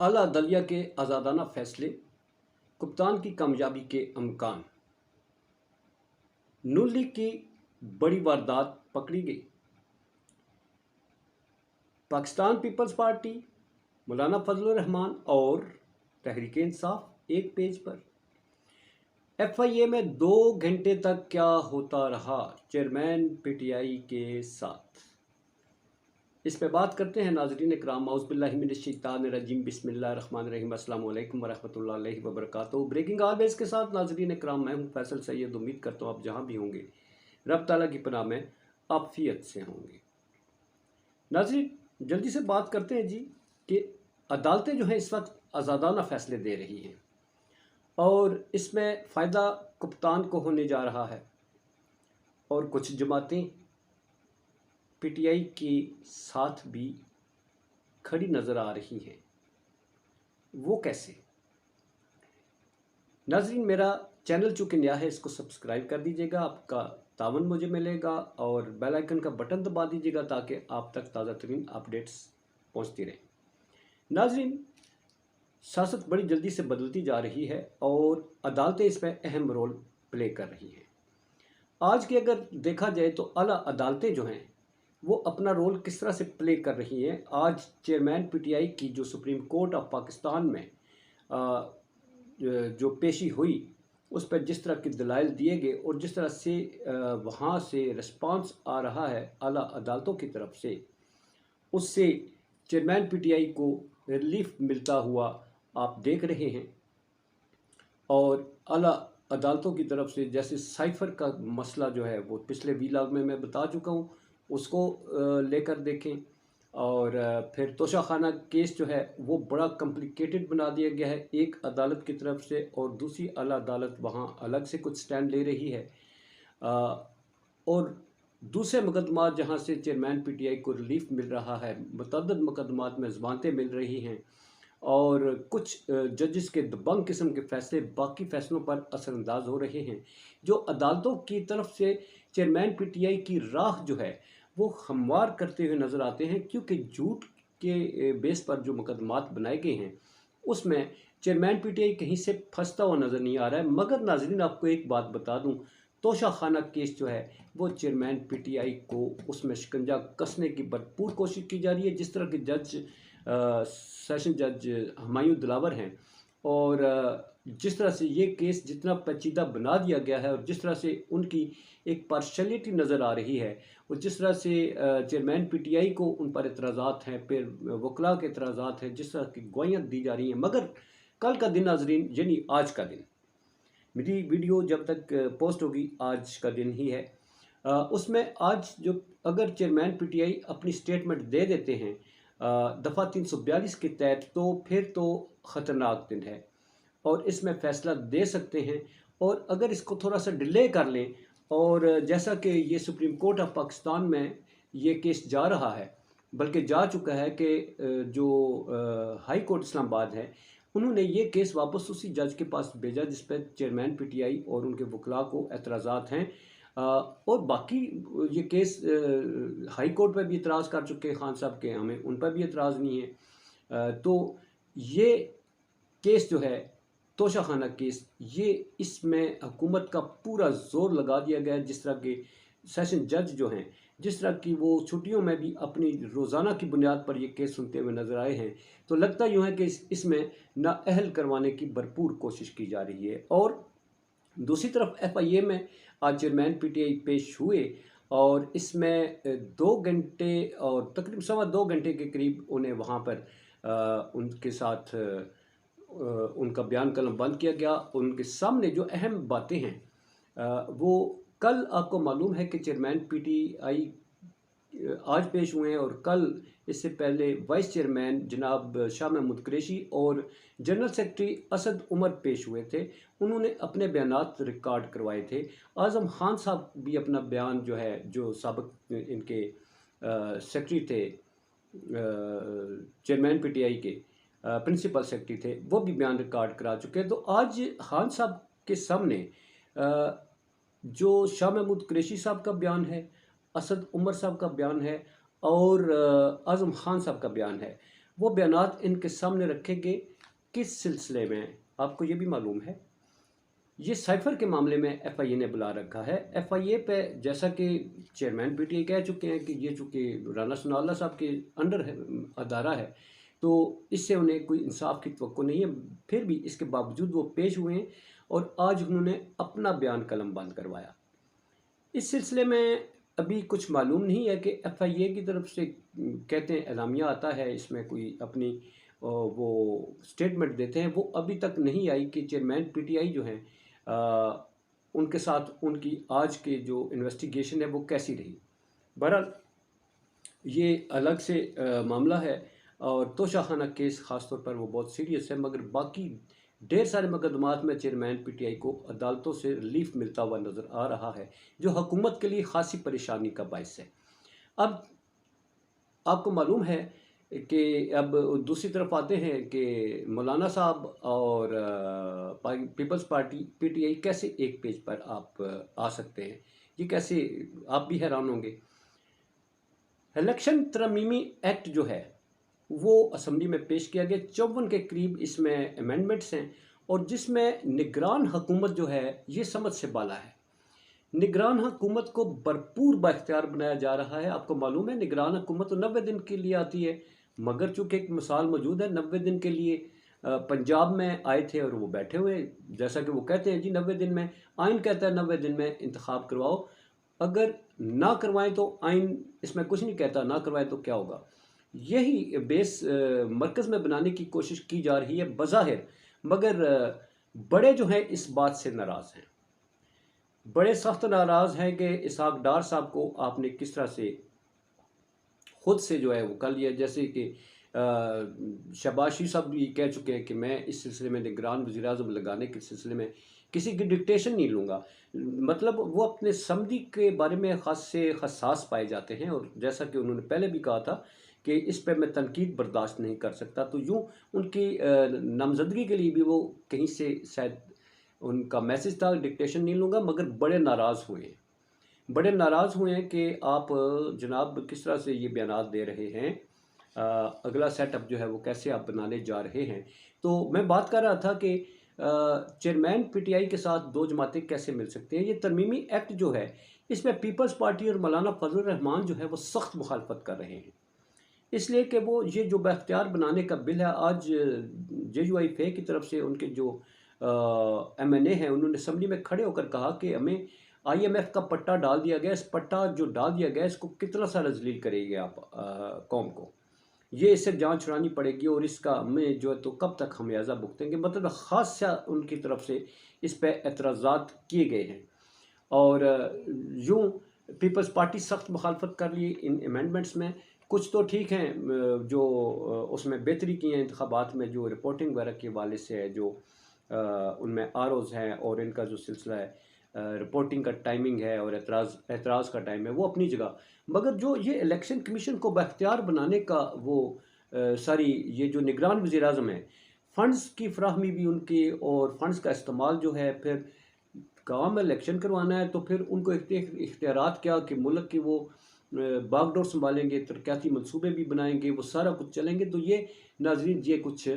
आला दलिया के आज़ादाना फैसले, कप्तान की कामयाबी के अमकान। नून लीग की बड़ी वारदात पकड़ी गई। पाकिस्तान पीपल्स पार्टी, मौलाना फजलुर रहमान और तहरीक इंसाफ एक पेज पर। FIA में 2 घंटे तक क्या होता रहा चेयरमैन PTI के साथ, इस पे बात करते हैं। नाज़रीन इकराम, औज़ुबिल्लाहिमिनश्शैतानिर्रजीम, बिस्मिल्लाहिर्रहमानिर्रहीम, अस्सलाम वालेकुम वरहमतुल्लाहि वबरकातुहू। ब्रेकिंग ऑलवेज के साथ नाज़रीन इकराम, मैं हूँ फैसल सैयद। उम्मीद करता हूँ आप जहाँ भी होंगे रब ताला की पनाह में आफियत से होंगे। नाज़रीन, जल्दी से बात करते हैं जी कि अदालतें जो हैं इस वक्त आज़ादाना फ़ैसले दे रही हैं और इसमें फ़ायदा कप्तान को होने जा रहा है और कुछ जमातें PTI के साथ भी खड़ी नज़र आ रही हैं। वो कैसे? नाज़रीन, मेरा चैनल चूँकि नया है, इसको सब्सक्राइब कर दीजिएगा, आपका तावन मुझे मिलेगा, और बेल आइकन का बटन दबा दीजिएगा ताकि आप तक ताज़ा तरीन अपडेट्स पहुँचती रहें। नाज़रीन, सियासत बड़ी जल्दी से बदलती जा रही है और अदालतें इसमें अहम रोल प्ले कर रही हैं। आज के अगर देखा जाए तो आला अदालतें जो हैं वो अपना रोल किस तरह से प्ले कर रही हैं। आज चेयरमैन PTI की जो सुप्रीम कोर्ट ऑफ पाकिस्तान में जो पेशी हुई, उस पर जिस तरह के दलाइल दिए गए और जिस तरह से वहाँ से रिस्पांस आ रहा है आला अदालतों की तरफ से, उससे चेयरमैन PTI को रिलीफ मिलता हुआ आप देख रहे हैं। और आला अदालतों की तरफ से जैसे साइफ़र का मसला जो है वो पिछले व्लॉग में मैं बता चुका हूँ, उसको लेकर देखें। और फिर तोशाखाना केस जो है वो बड़ा कॉम्प्लिकेटेड बना दिया गया है एक अदालत की तरफ से, और दूसरी आला अदालत वहाँ अलग से कुछ स्टैंड ले रही है। और दूसरे मुकदमात जहाँ से चेयरमैन PTI को रिलीफ मिल रहा है, मुतअद्दिद मुकदमात में ज़मानतें मिल रही हैं, और कुछ जजेस के दबंग किस्म के फ़ैसले बाकी फ़ैसलों पर असरअंदाज हो रहे हैं, जो अदालतों की तरफ से चेयरमैन PTI की राह जो है वो हमवार करते हुए नज़र आते हैं। क्योंकि झूठ के बेस पर जो मुकदमात बनाए गए हैं उसमें चेयरमैन PTI कहीं से फंसता हुआ नज़र नहीं आ रहा है। मगर नाज़रीन, आपको एक बात बता दूं, तोशाखाना केस जो है वो चेयरमैन PTI को उसमें शिकंजा कसने की भरपूर कोशिश की जा रही है। जिस तरह के जज सेशन जज हुमायूं दिलावर हैं, और जिस तरह से ये केस जितना पेचीदा बना दिया गया है और जिस तरह से उनकी एक पार्शलिटी नज़र आ रही है, और जिस तरह से चेयरमैन PTI को उन पर एतराज़ात हैं, फिर वकला के एतराज़ात हैं, जिस तरह की गवाहियाँ दी जा रही हैं। मगर कल का दिन नाज़रीन, यानी आज का दिन, मेरी वीडियो जब तक पोस्ट होगी आज का दिन ही है, उसमें आज जो अगर चेयरमैन PTI अपनी स्टेटमेंट दे देते हैं दफ़ा 342 के तहत, तो फिर तो ख़तरनाक दिन है और इसमें फ़ैसला दे सकते हैं। और अगर इसको थोड़ा सा डिले कर लें, और जैसा कि ये सुप्रीम कोर्ट ऑफ पाकिस्तान में ये केस जा रहा है, बल्कि जा चुका है कि जो हाई कोर्ट इस्लामाबाद है, उन्होंने ये केस वापस उसी जज के पास भेजा जिस पर चेयरमैन PTI और उनके वकला को एतराज़ात हैं। और बाकी ये केस हाई कोर्ट पर भी इतराज़ कर चुके हैं खान साहब के, हमें उन पर भी इतराज़ नहीं है। तो ये केस जो है तोशाखाना केस, ये इसमें हुकूमत का पूरा ज़ोर लगा दिया गया है। जिस तरह के सेशन जज जो हैं, जिस तरह की वो छुट्टियों में भी अपनी रोज़ाना की बुनियाद पर ये केस सुनते हुए नज़र आए हैं, तो लगता यूँ है कि इसमें नाअहल करवाने की भरपूर कोशिश की जा रही है। और दूसरी तरफ FIA में आज चेयरमैन PTI पेश हुए, और इसमें 2 घंटे और तकरीबन 2.25 घंटे के करीब उन्हें वहाँ पर उनके साथ उनका बयान कलम बंद किया गया। उनके सामने जो अहम बातें हैं वो कल आपको मालूम है कि चेयरमैन PTI आज पेश हुए हैं, और कल इससे पहले वाइस चेयरमैन जनाब शाह महमूद कुरैशी और जनरल सेक्रेटरी असद उमर पेश हुए थे। उन्होंने अपने बयानात रिकॉर्ड करवाए थे। आज़म खान साहब भी अपना बयान जो है, जो साबिक इनके सेक्रेटरी थे, चेयरमैन PTI के प्रिंसिपल सेक्रेटरी थे, वो भी बयान रिकॉर्ड करा चुके हैं। तो आज खान साहब के सामने जो शाह महमूद कुरैशी साहब का बयान है, असद उमर साहब का बयान है, और आज़म खान साहब का बयान है, वो बयानात इनके सामने रखे गए किस सिलसिले में? आपको ये भी मालूम है, ये साइफर के मामले में एफआईए ने बुला रखा है। एफआईए पे जैसा कि चेयरमैन पीटीआई कह चुके हैं कि ये चूँकि राना सनाउल्लाह साहब के अंडर है, अदारा है, तो इससे उन्हें कोई इंसाफ की तवक्को नहीं है। फिर भी इसके बावजूद वो पेश हुए हैं और आज उन्होंने अपना बयान कलम बंद करवाया। इस सिलसिले में अभी कुछ मालूम नहीं है कि एफआईए की तरफ से कहते हैं एलामिया आता है, इसमें कोई अपनी वो स्टेटमेंट देते हैं, वो अभी तक नहीं आई कि चेयरमैन पीटीआई जो हैं उनके साथ उनकी आज के जो इन्वेस्टिगेशन है वो कैसी रही। बहरहाल ये अलग से मामला है और तोशाखाना केस ख़ास तौर पर वो बहुत सीरियस है, मगर बाकी ढेर सारे मुकदमात में चेयरमैन पीटीआई को अदालतों से रिलीफ मिलता हुआ नज़र आ रहा है, जो हुकूमत के लिए खासी परेशानी का बायस है। अब आपको मालूम है कि अब दूसरी तरफ आते हैं कि मौलाना साहब और पीपल्स पार्टी पीटीआई कैसे एक पेज पर आप आ सकते हैं, ये कैसे, आप भी हैरान होंगे। इलेक्शन तरमीमी एक्ट जो है वो असम्बली में पेश किया गया, 54 के करीब इसमें अमेंडमेंट्स हैं और जिसमें निगरान हुकूमत जो है ये समझ से बाला है। निगरान हुकूमत को भरपूर बाख्तियार बनाया जा रहा है। आपको मालूम है निगरान हुकूमत तो 90 दिन के लिए आती है, मगर चूँकि एक मिसाल मौजूद है, 90 दिन के लिए पंजाब में आए थे और वो बैठे हुए, जैसा कि वो कहते हैं जी 90 दिन में, आइन कहता है 90 दिन में इंतखाब करवाओ, अगर ना करवाएं तो आइन इसमें कुछ नहीं कहता, ना करवाएं तो क्या होगा। यही बेस मरकज़ में बनाने की कोशिश की जा रही है बज़ाहिर, मगर बड़े जो हैं इस बात से नाराज़ हैं, बड़े सख्त नाराज़ हैं कि इसहाक डार साहब को आपने किस तरह से ख़ुद से जो है वो कर लिया। जैसे कि शहबाज शरीफ साहब भी कह चुके हैं कि मैं इस सिलसिले में निगरान वज़ीर-ए-आज़म लगाने के सिलसिले में किसी की डिक्टेशन नहीं लूँगा। मतलब वो अपने समधी के बारे में ख़ास से हसास पाए जाते हैं और जैसा कि उन्होंने पहले भी कहा था कि इस पे मैं तनकीद बर्दाश्त नहीं कर सकता, तो यूँ उनकी नामज़दगी के लिए भी वो कहीं से शायद उनका मैसेज था डिक्टेशन नहीं लूँगा, मगर बड़े नाराज़ हुए हैं, बड़े नाराज़ हुए हैं कि आप जनाब किस तरह से ये बयानात दे रहे हैं, अगला सेटअप जो है वो कैसे आप बनाने जा रहे हैं। तो मैं बात कर रहा था कि चेयरमैन पीटीआई के साथ दो जमातें कैसे मिल सकती हैं। ये तरमीमी एक्ट जो है इसमें पीपल्स पार्टी और मौलाना फजल रहमान जो है वो सख्त मुखालफत कर रहे हैं, इसलिए कि वो ये जो बाख्तियार बनाने का बिल है, आज JUIF की तरफ से उनके जो MNA हैं उन्होंने असम्बली में खड़े होकर कहा कि हमें IMF का पट्टा डाल दिया गया, इस पट्टा जो डाल दिया गया इसको कितना सारा जलील करेंगे आप कौम को, ये इससे जान छुड़ानी पड़ेगी और इसका हमें जो है तो कब तक खमियाजा भुगतेंगे। मतलब ख़ास सा उनकी तरफ से इस पर एतराज़ात किए गए हैं और यूँ पीपल्स पार्टी सख्त मुखालफत कर ली इन अमेंडमेंट्स में। कुछ तो ठीक हैं जो उसमें बेहतरी की है इंतखाबात में, जो रिपोर्टिंग वगैरह के हवाले से है, जो उनमें ROs हैं और इनका जो सिलसिला है रिपोर्टिंग का टाइमिंग है और एतराज़ का टाइम है वो अपनी जगह, मगर जो ये इलेक्शन कमीशन को बाख्तियार बनाने का वो सारी ये जो निगरान वज़ीर-ए-आज़म है, फ़ंड्स की फ़राहमी भी उनकी और फ़ंड्स का इस्तेमाल जो है, फिर गाँव में इलेक्शन करवाना है तो फिर उनको इख्तियारात क्या कि मुल्क की वो बागडोर संभालेंगे, तरक्याती मंसूबे भी बनाएंगे, वो सारा कुछ चलेंगे। तो ये नाज़रीन ये कुछ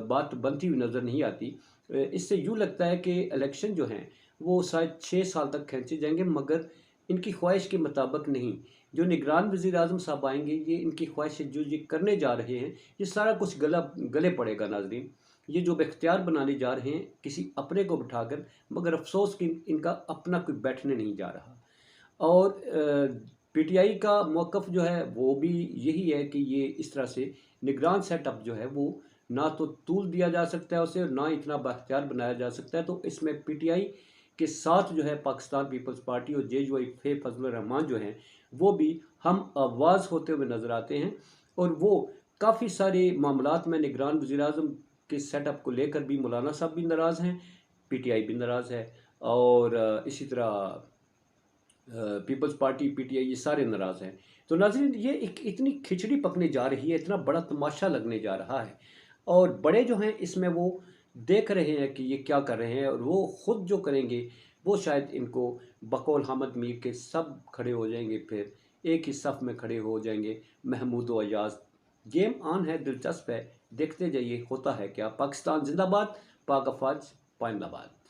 बात बनती हुई नज़र नहीं आती। इससे यूँ लगता है कि इलेक्शन जो हैं वो शायद 6 साल तक खींचे जाएंगे, मगर इनकी ख्वाहिश के मुताबिक नहीं। जो निगरान वज़ीर-ए-आज़म साहब आएंगे, ये इनकी ख्वाहिश जो ये करने जा रहे हैं, ये सारा कुछ गले पड़ेगा नाज़रीन। ये जो इख्तियार बनाने जा रहे हैं किसी अपने को बिठाकर, मगर अफसोस कि इनका अपना कोई बैठने नहीं जा रहा। और पीटीआई का मौक़िफ़ जो है वो भी यही है कि ये इस तरह से निगरान सेटअप जो है वो ना तो तूल दिया जा सकता है उसे और ना इतना बाख्तियार बनाया जा सकता है। तो इसमें पीटीआई के साथ जो है पाकिस्तान पीपल्स पार्टी और JUIF फजल रहमान जो हैं वो भी हम आवाज़ होते हुए नज़र आते हैं और वो काफ़ी सारे मामलात में निगरान वज़ीर-ए-आज़म के सेटअप को लेकर भी मौलाना साहब भी नाराज़ हैं, पीटीआई भी नाराज़ है और इसी तरह पीपल्स पार्टी PTI ये सारे नाराज़ हैं। तो नाज़रीन ये एक इतनी खिचड़ी पकने जा रही है, इतना बड़ा तमाशा लगने जा रहा है और बड़े जो हैं इसमें वो देख रहे हैं कि ये क्या कर रहे हैं और वो ख़ुद जो करेंगे वो शायद इनको बकौल हामिद मीर के सब खड़े हो जाएंगे, फिर एक ही सफ़ में खड़े हो जाएंगे महमूद व अयाज़ گیم آن ہے، دلچسپ ہے، دیکھتے جائیے ہوتا ہے کیا۔ پاکستان زندہ باد، پاک افواج پائند آباد۔